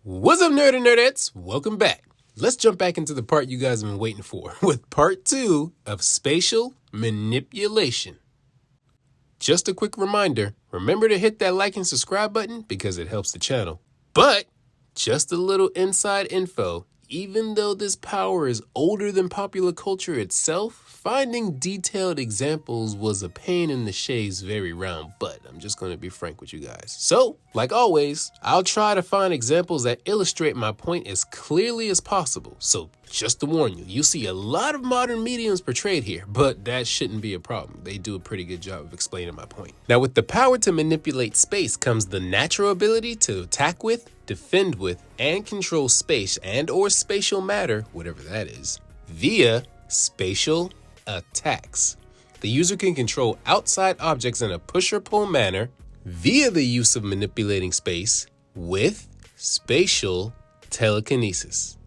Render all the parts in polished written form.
What's up, nerd and nerdettes? Welcome back. Let's jump back into the part you guys have been waiting for with part 2 of spatial manipulation. Just a quick reminder, remember to hit that like and subscribe button because it helps the channel. But just a little inside info, even though this power is older than popular culture itself, finding detailed examples was a pain in the shave's very round butt. I'm just going to be frank with you guys. So, like always, I'll try to find examples that illustrate my point as clearly as possible. So, just to warn you, you'll see a lot of modern mediums portrayed here, but that shouldn't be a problem. They do a pretty good job of explaining my point. Now, with the power to manipulate space comes the natural ability to attack with, defend with, and control space and/or spatial matter, whatever that is, via spatial attacks. The user can control outside objects in a push or pull manner via the use of manipulating space with spatial telekinesis.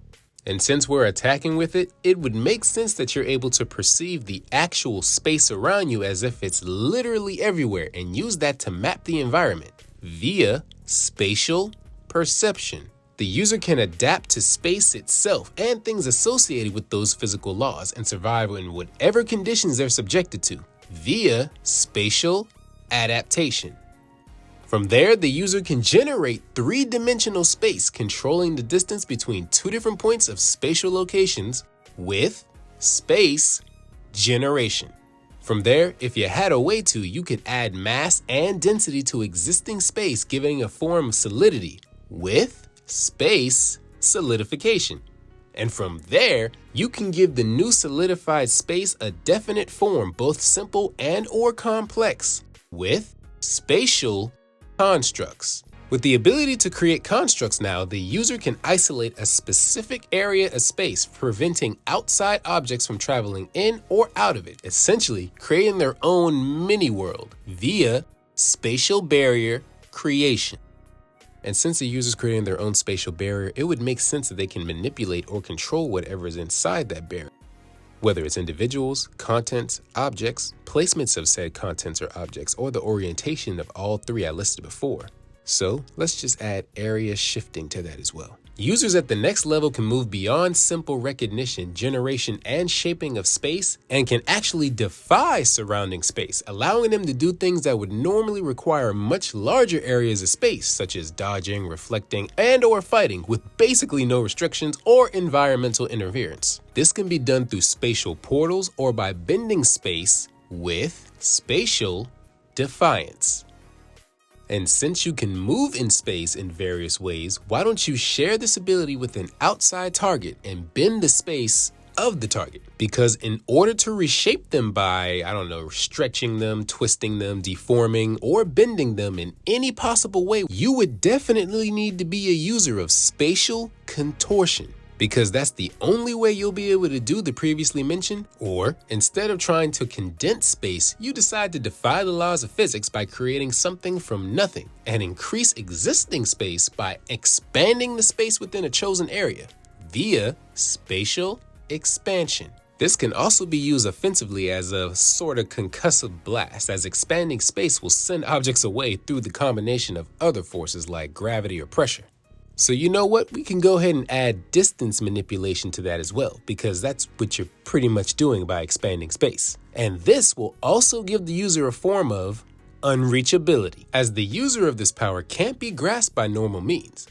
And since we're attacking with it, it would make sense that you're able to perceive the actual space around you as if it's literally everywhere and use that to map the environment via spatial perception. The user can adapt to space itself and things associated with those physical laws and survive in whatever conditions they're subjected to via spatial adaptation. From there, the user can generate three-dimensional space, controlling the distance between two different points of spatial locations with space generation. From there, if you had a way to, you could add mass and density to existing space, giving a form of solidity with space solidification. And from there, you can give the new solidified space a definite form, both simple and/or complex, with spatial constructs. With the ability to create constructs now, the user can isolate a specific area of space, preventing outside objects from traveling in or out of it, essentially creating their own mini-world via spatial barrier creation. And since the user's creating their own spatial barrier, it would make sense that they can manipulate or control whatever is inside that barrier, whether it's individuals, contents, objects, placements of said contents or objects, or the orientation of all three I listed before. So let's just add area shifting to that as well. Users at the next level can move beyond simple recognition, generation, and shaping of space, and can actually defy surrounding space, allowing them to do things that would normally require much larger areas of space, such as dodging, reflecting, and/or fighting, with basically no restrictions or environmental interference. This can be done through spatial portals or by bending space with spatial defiance. And since you can move in space in various ways, why don't you share this ability with an outside target and bend the space of the target? Because in order to reshape them by, stretching them, twisting them, deforming, or bending them in any possible way, you would definitely need to be a user of spatial contortion, because that's the only way you'll be able to do the previously mentioned. Or instead of trying to condense space, you decide to defy the laws of physics by creating something from nothing and increase existing space by expanding the space within a chosen area via spatial expansion. This can also be used offensively as a sort of concussive blast, as expanding space will send objects away through the combination of other forces like gravity or pressure. So you know what? We can go ahead and add distance manipulation to that as well, because that's what you're pretty much doing by expanding space. And this will also give the user a form of unreachability, as the user of this power can't be grasped by normal means.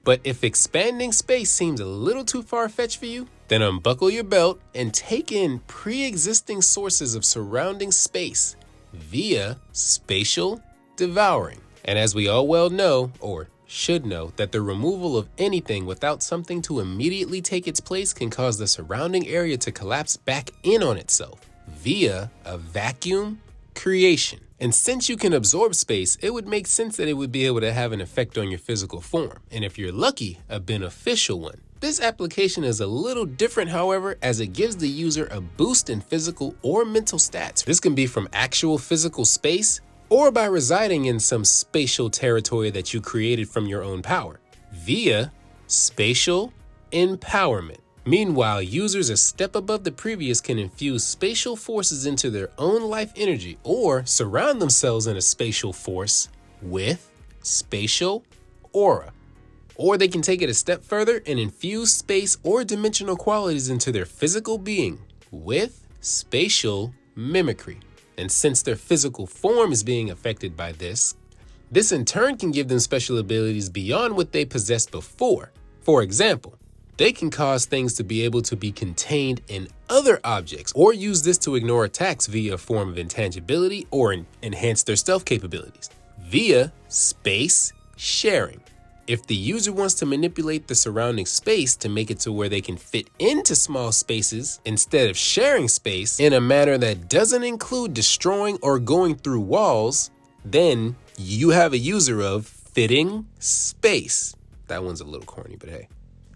But if expanding space seems a little too far-fetched for you, then unbuckle your belt and take in pre-existing sources of surrounding space via spatial devouring. And as we all well know, or should know, that the removal of anything without something to immediately take its place can cause the surrounding area to collapse back in on itself via a vacuum creation. And since you can absorb space, it would make sense that it would be able to have an effect on your physical form, and if you're lucky, a beneficial one. This application is a little different, however, as it gives the user a boost in physical or mental stats. This can be from actual physical space, or by residing in some spatial territory that you created from your own power via spatial empowerment. Meanwhile, users a step above the previous can infuse spatial forces into their own life energy or surround themselves in a spatial force with spatial aura. Or they can take it a step further and infuse space or dimensional qualities into their physical being with spatial mimicry. And since their physical form is being affected by this in turn can give them special abilities beyond what they possessed before. For example, they can cause things to be able to be contained in other objects, or use this to ignore attacks via a form of intangibility, or enhance their stealth capabilities via space sharing. If the user wants to manipulate the surrounding space to make it to where they can fit into small spaces instead of sharing space in a manner that doesn't include destroying or going through walls, then you have a user of fitting space. That one's a little corny, but hey.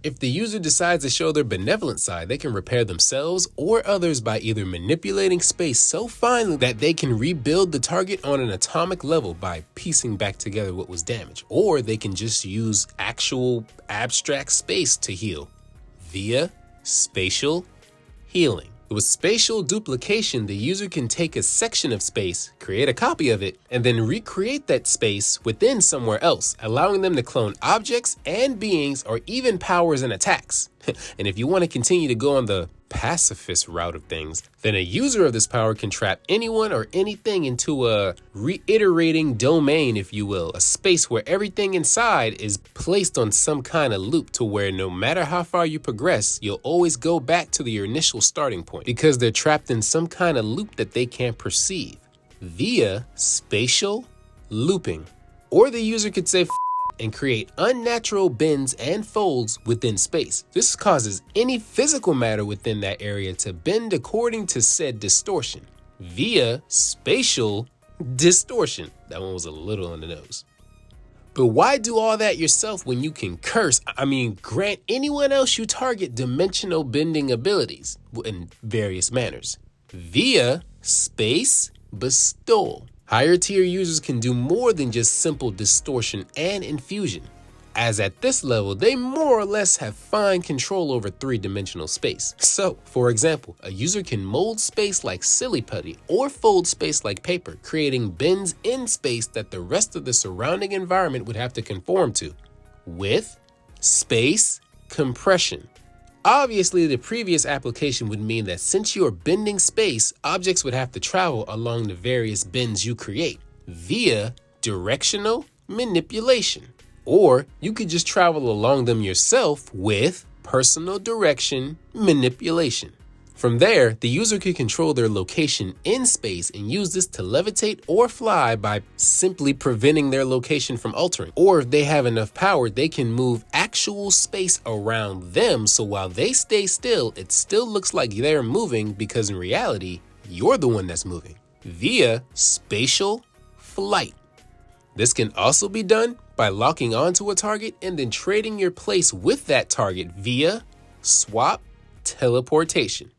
If the user decides to show their benevolent side, they can repair themselves or others by either manipulating space so finely that they can rebuild the target on an atomic level by piecing back together what was damaged, or they can just use actual abstract space to heal via spatial healing. With spatial duplication, the user can take a section of space, create a copy of it, and then recreate that space within somewhere else, allowing them to clone objects and beings or even powers and attacks. And if you want to continue to go on the pacifist route of things, then a user of this power can trap anyone or anything into a reiterating domain, if you will, a space where everything inside is placed on some kind of loop to where no matter how far you progress, you'll always go back to your initial starting point because they're trapped in some kind of loop that they can't perceive via spatial looping. Or the user could say and create unnatural bends and folds within space. This causes any physical matter within that area to bend according to said distortion via spatial distortion. That one was a little on the nose. But why do all that yourself when you can grant anyone else you target dimensional bending abilities in various manners via space bestowal? Higher tier users can do more than just simple distortion and infusion, as at this level, they more or less have fine control over three-dimensional space. So, for example, a user can mold space like silly putty or fold space like paper, creating bends in space that the rest of the surrounding environment would have to conform to, with space compression. Obviously, the previous application would mean that since you are bending space, objects would have to travel along the various bends you create via directional manipulation. Or you could just travel along them yourself with personal direction manipulation. From there, the user could control their location in space and use this to levitate or fly by simply preventing their location from altering. Or if they have enough power, they can move actual space around them, so while they stay still, it still looks like they're moving because in reality, you're the one that's moving via spatial flight. This can also be done by locking onto a target and then trading your place with that target via swap teleportation.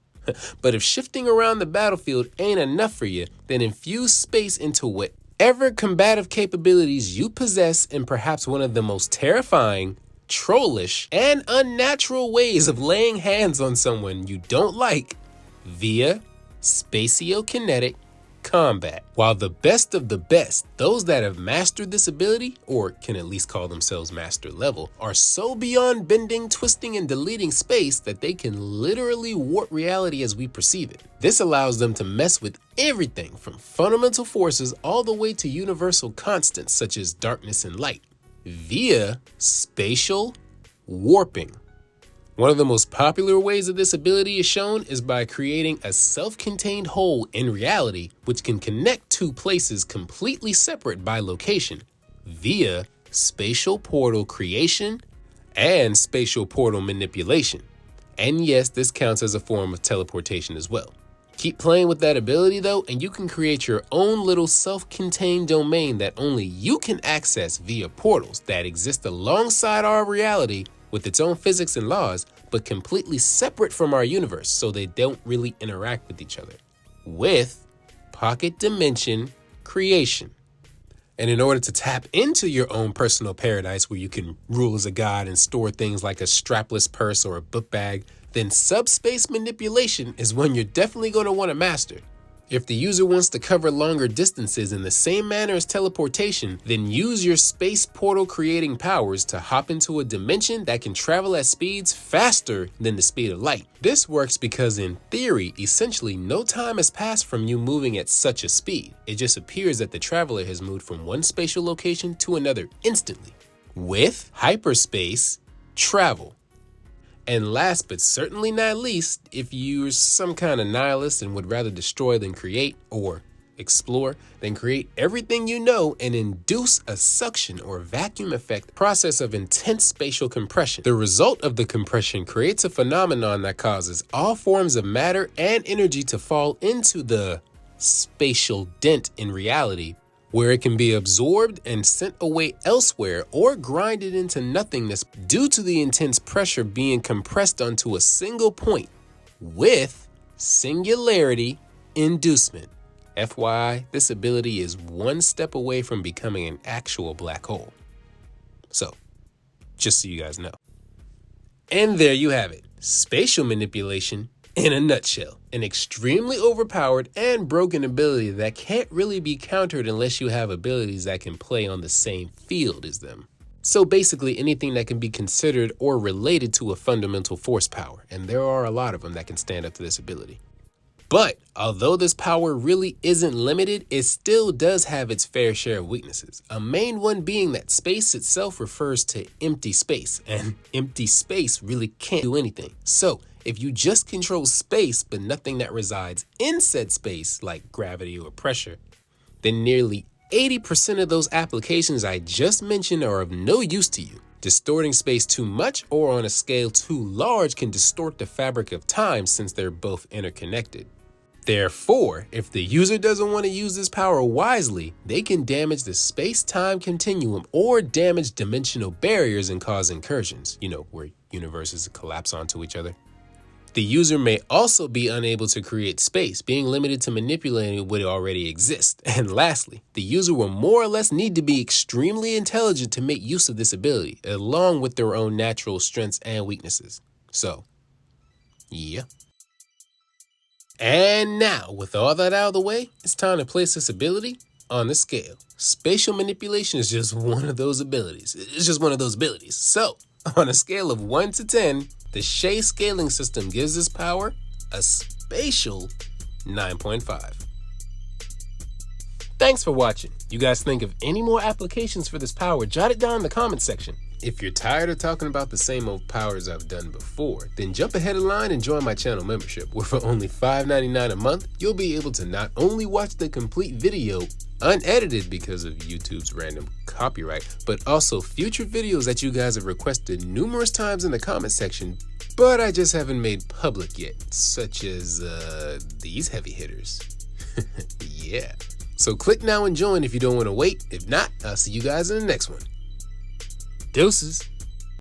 But if shifting around the battlefield ain't enough for you, then infuse space into whatever combative capabilities you possess in perhaps one of the most terrifying, trollish, and unnatural ways of laying hands on someone you don't like via spatiokinetic combat. While the best of the best, those that have mastered this ability, or can at least call themselves master level, are so beyond bending, twisting, and deleting space that they can literally warp reality as we perceive it. This allows them to mess with everything from fundamental forces all the way to universal constants such as darkness and light via spatial warping. One of the most popular ways that this ability is shown is by creating a self-contained hole in reality which can connect two places completely separate by location via spatial portal creation and spatial portal manipulation. And yes, this counts as a form of teleportation as well. Keep playing with that ability though, and you can create your own little self-contained domain that only you can access via portals that exist alongside our reality with its own physics and laws, but completely separate from our universe, so they don't really interact with each other, with pocket dimension creation. And in order to tap into your own personal paradise where you can rule as a god and store things like a strapless purse or a book bag, then subspace manipulation is one you're definitely going to want to master. If the user wants to cover longer distances in the same manner as teleportation, then use your space portal creating powers to hop into a dimension that can travel at speeds faster than the speed of light. This works because in theory, essentially no time has passed from you moving at such a speed. It just appears that the traveler has moved from one spatial location to another instantly. With hyperspace travel. And last but certainly not least, if you're some kind of nihilist and would rather destroy than create, or explore, then create everything you know and induce a suction or vacuum effect process of intense spatial compression. The result of the compression creates a phenomenon that causes all forms of matter and energy to fall into the spatial dent in reality, where it can be absorbed and sent away elsewhere or grinded into nothingness due to the intense pressure being compressed onto a single point with singularity inducement. FYI, this ability is one step away from becoming an actual black hole. So, just so you guys know. And there you have it, spatial manipulation in a nutshell. An extremely overpowered and broken ability that can't really be countered unless you have abilities that can play on the same field as them. So basically anything that can be considered or related to a fundamental force power, and there are a lot of them that can stand up to this ability. But although this power really isn't limited, it still does have its fair share of weaknesses. A main one being that space itself refers to empty space, and empty space really can't do anything. So if you just control space but nothing that resides in said space, like gravity or pressure, then nearly 80% of those applications I just mentioned are of no use to you. Distorting space too much or on a scale too large can distort the fabric of time since they're both interconnected. Therefore, if the user doesn't want to use this power wisely, they can damage the space-time continuum or damage dimensional barriers and cause incursions, where universes collapse onto each other. The user may also be unable to create space, being limited to manipulating what already exists. And lastly, the user will more or less need to be extremely intelligent to make use of this ability, along with their own natural strengths and weaknesses. So, yeah. And now, with all that out of the way, it's time to place this ability on the scale. Spatial manipulation is just one of those abilities. It's just one of those abilities. So, on a scale of 1 to 10, the Shea scaling system gives this power a spatial 9.5. Thanks for watching. You guys think of any more applications for this power, jot it down in the comments section. If you're tired of talking about the same old powers I've done before, then jump ahead of line and join my channel membership, where for only $5.99 a month, you'll be able to not only watch the complete video unedited because of YouTube's random copyright, but also future videos that you guys have requested numerous times in the comment section, but I just haven't made public yet, such as these heavy hitters. Yeah. So click now and join if you don't want to wait. If not, I'll see you guys in the next one. Deuces.